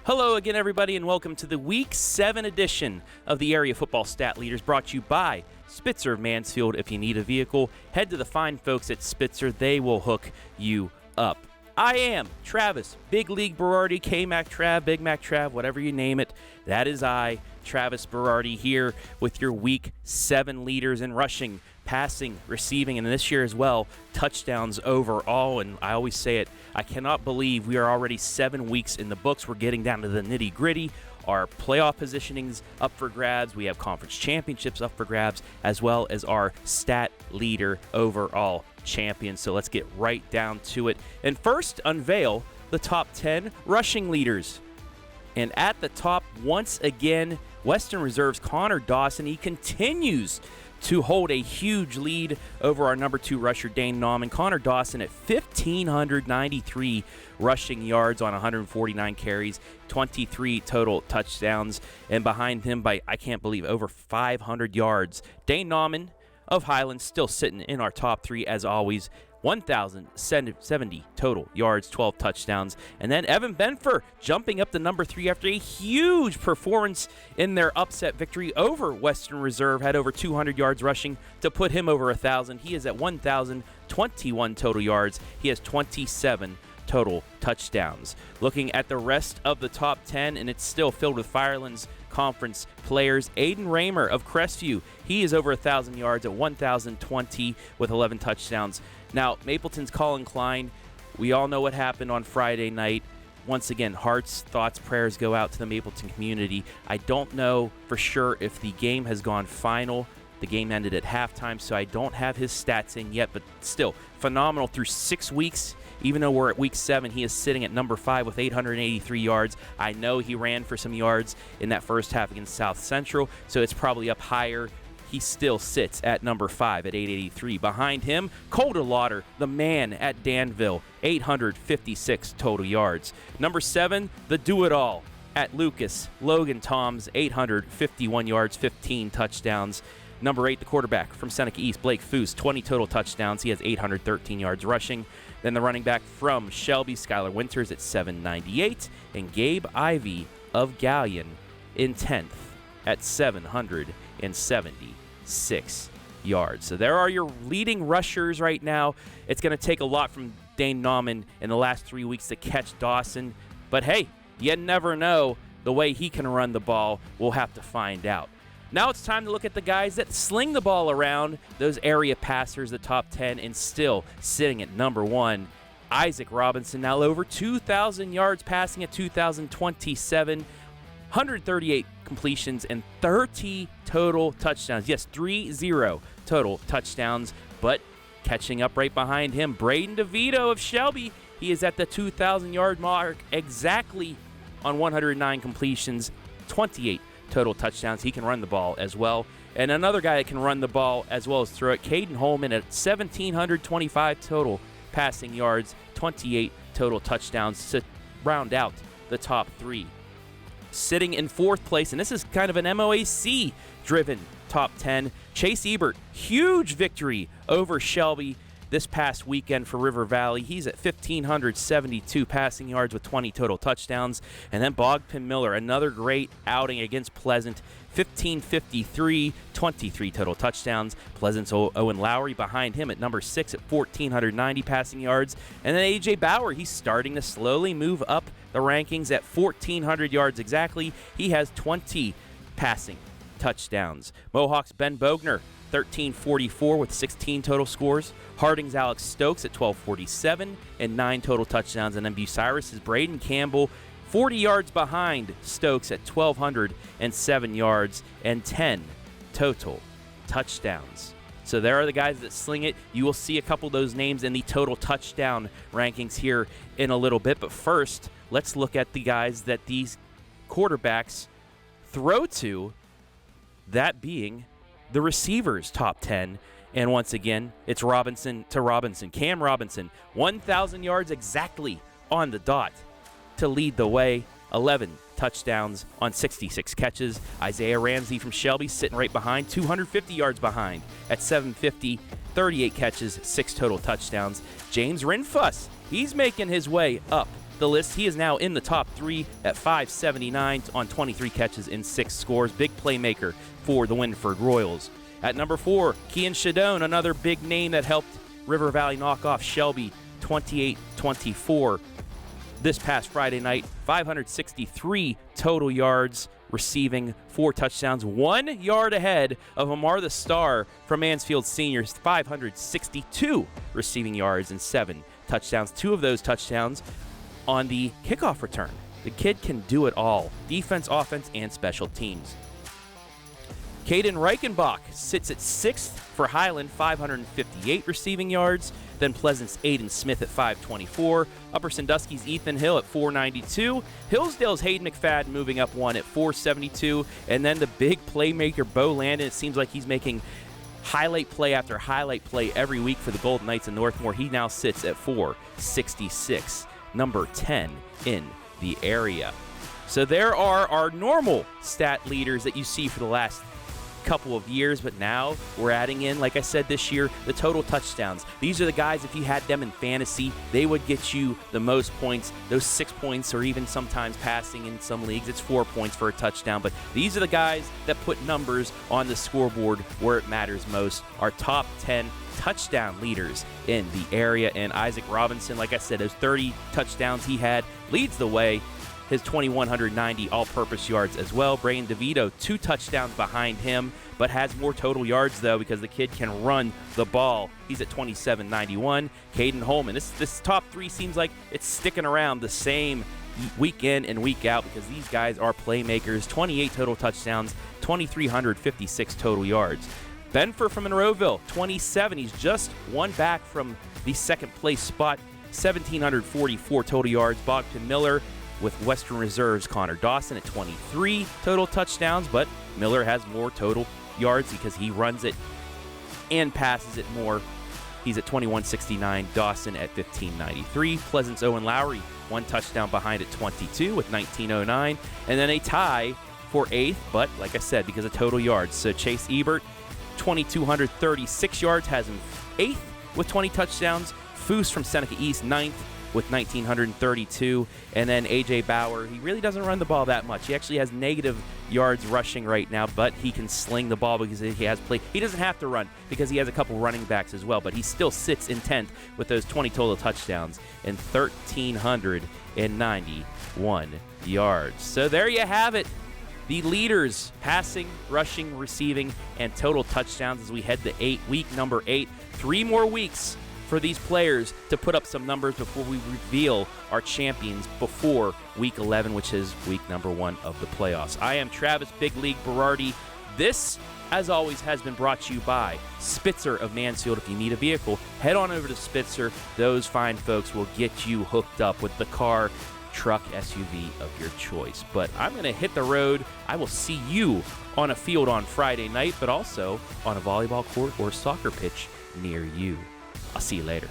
Hello again, everybody, and welcome to the Week 7 edition of the Area Football Stat Leaders, brought to you by Spitzer of Mansfield. If you need a vehicle, head to the fine folks at Spitzer. They will hook you up. I am Travis, Big League Berardi, K-Mac Trav, Big Mac Trav, whatever you name it. That is I, Travis Berardi, here with your Week 7 leaders in rushing, passing, receiving, and this year as well, touchdowns overall. And I always say it, I cannot believe we are already 7 weeks in the books. We're getting down to the nitty-gritty. Our playoff positioning's up for grabs. We have conference championships up for grabs, as well as our stat leader overall champion. So let's get right down to it. And first, unveil the top 10 rushing leaders. And at the top, once again, Western Reserve's Connor Dawson. He continues to hold a huge lead over our number 2 rusher, Dane Nauman. Connor Dawson at 1,593 rushing yards on 149 carries, 23 total touchdowns, and behind him by, I can't believe, over 500 yards, Dane Nauman of Highlands, still sitting in our top 3 as always. 1,070 total yards, 12 touchdowns. And then Evan Benfer jumping up to number 3 after a huge performance in their upset victory over Western Reserve. Had over 200 yards rushing to put him over 1,000. He is at 1,021 total yards. He has 27 total touchdowns. Looking at the rest of the top 10, and it's still filled with Firelands Conference players. Aiden Raymer of Crestview, he is over 1,000 yards at 1,020 with 11 touchdowns. Now, Mapleton's Colin Klein, we all know what happened on Friday night. Once again, hearts, thoughts, prayers go out to the Mapleton community. I don't know for sure if the game has gone final. The game ended at halftime, so I don't have his stats in yet, but still, phenomenal through 6 weeks. Even though we're at week 7, he is sitting at number 5 with 883 yards. I know he ran for some yards in that first half against South Central, so it's probably up higher. He still sits at number 5 at 883. Behind him, Colder Lauder, the man at Danville, 856 total yards. Number 7, the do-it-all at Lucas, Logan Toms, 851 yards, 15 touchdowns. Number 8, the quarterback from Seneca East, Blake Foose, 20 total touchdowns. He has 813 yards rushing. Then the running back from Shelby, Skylar Winters at 798. And Gabe Ivey of Galleon in 10th at 776 yards. So there are your leading rushers right now. It's going to take a lot from Dane Nauman in the last 3 weeks to catch Dawson. But hey, you never know the way he can run the ball. We'll have to find out. Now it's time to look at the guys that sling the ball around, those area passers, the top 10, and still sitting at number 1, Isaac Robinson, now over 2,000 yards passing at 2,027, 138 completions, and 30 total touchdowns. Yes, 30 total touchdowns, but catching up right behind him, Braden DeVito of Shelby. He is at the 2,000-yard mark exactly on 109 completions, 28 total touchdowns. He can run the ball as well. And another guy that can run the ball as well as throw it, Caden Holman at 1,725 total passing yards, 28 total touchdowns to round out the top 3. Sitting in 4th place, and this is kind of an MOAC-driven top 10, Chase Ebert, huge victory over Shelby this past weekend for River Valley. He's at 1,572 passing yards with 20 total touchdowns. And then Bogpin Miller, another great outing against Pleasant, 1,553, 23 total touchdowns. Pleasant's Owen Lowry behind him at number 6 at 1,490 passing yards. And then A.J. Bauer, he's starting to slowly move up the rankings at 1,400 yards exactly. He has 20 passing touchdowns. Mohawk's Ben Bogner, 1,344 with 16 total scores. Harding's Alex Stokes at 1,247 and 9 total touchdowns. And then Bucyrus's Braden Campbell, 40 yards behind Stokes at 1,207 yards and 10 total touchdowns. So there are the guys that sling it. You will see a couple of those names in the total touchdown rankings here in a little bit. But first, let's look at the guys that these quarterbacks throw to, that being the receivers' top 10. And once again, it's Robinson to Robinson. Cam Robinson, 1,000 yards exactly on the dot to lead the way. 11 touchdowns on 66 catches. Isaiah Ramsey from Shelby sitting right behind, 250 yards behind at 750, 38 catches, 6 total touchdowns. James Rinfuss, he's making his way up the list. He is now in the top 3 at 579 on 23 catches in 6 scores. Big playmaker for the Winford Royals. At number 4, Kean Shadone, another big name that helped River Valley knock off Shelby 28-24 this past Friday night. 563 total yards, receiving 4 touchdowns, 1 yard ahead of Amar the Star from Mansfield Seniors. 562 receiving yards and 7 touchdowns. 2 of those touchdowns on the kickoff return. The kid can do it all, defense, offense, and special teams. Caden Reichenbach sits at 6th for Highland, 558 receiving yards. Then Pleasant's Aiden Smith at 524. Upper Sandusky's Ethan Hill at 492. Hillsdale's Hayden McFadden moving up 1 at 472. And then the big playmaker, Bo Landon. It seems like he's making highlight play after highlight play every week for the Golden Knights in Northmore. He now sits at 466, number 10 in the area. So there are our normal stat leaders that you see for the last couple of years, but now we're adding in, like I said this year, the total touchdowns. These are the guys, if you had them in fantasy, they would get you the most points, those 6 points, or even sometimes passing in some leagues, it's 4 points for a touchdown. But these are the guys that put numbers on the scoreboard where it matters most. Our top 10 touchdown leaders in the area. And Isaac Robinson, like I said, those 30 touchdowns he had, leads the way. His 2,190 all-purpose yards as well. Braden DeVito, 2 touchdowns behind him, but has more total yards, though, because the kid can run the ball. He's at 2,791. Caden Holman, this top 3 seems like it's sticking around the same week in and week out because these guys are playmakers. 28 total touchdowns, 2,356 total yards. Benfer from Monroeville, 27. He's just 1 back from the second-place spot, 1,744 total yards. Bogdan Miller with Western Reserve's Connor Dawson at 23 total touchdowns, but Miller has more total yards because he runs it and passes it more. He's at 2,169, Dawson at 1,593. Pleasant's Owen Lowry, 1 touchdown behind at 22 with 1,909. And then a tie for 8th, but like I said, because of total yards. So Chase Ebert, 2,236 yards, has him 8th with 20 touchdowns. Foose from Seneca East, 9th with 1,932. And then A.J. Bauer, he really doesn't run the ball that much. He actually has negative yards rushing right now, but he can sling the ball because he has play. He doesn't have to run because he has a couple running backs as well, but he still sits in 10th with those 20 total touchdowns and 1,391 yards. So there you have it. The leaders, passing, rushing, receiving, and total touchdowns as we head to week number 8. 3 more weeks for these players to put up some numbers before we reveal our champions before week 11, which is week number 1 of the playoffs. I am Travis Big League Berardi. This, as always, has been brought to you by Spitzer of Mansfield. If you need a vehicle, head on over to Spitzer. Those fine folks will get you hooked up with the car, truck, SUV of your choice. But I'm going to hit the road. I will see you on a field on Friday night, but also on a volleyball court or soccer pitch near you. I'll see you later.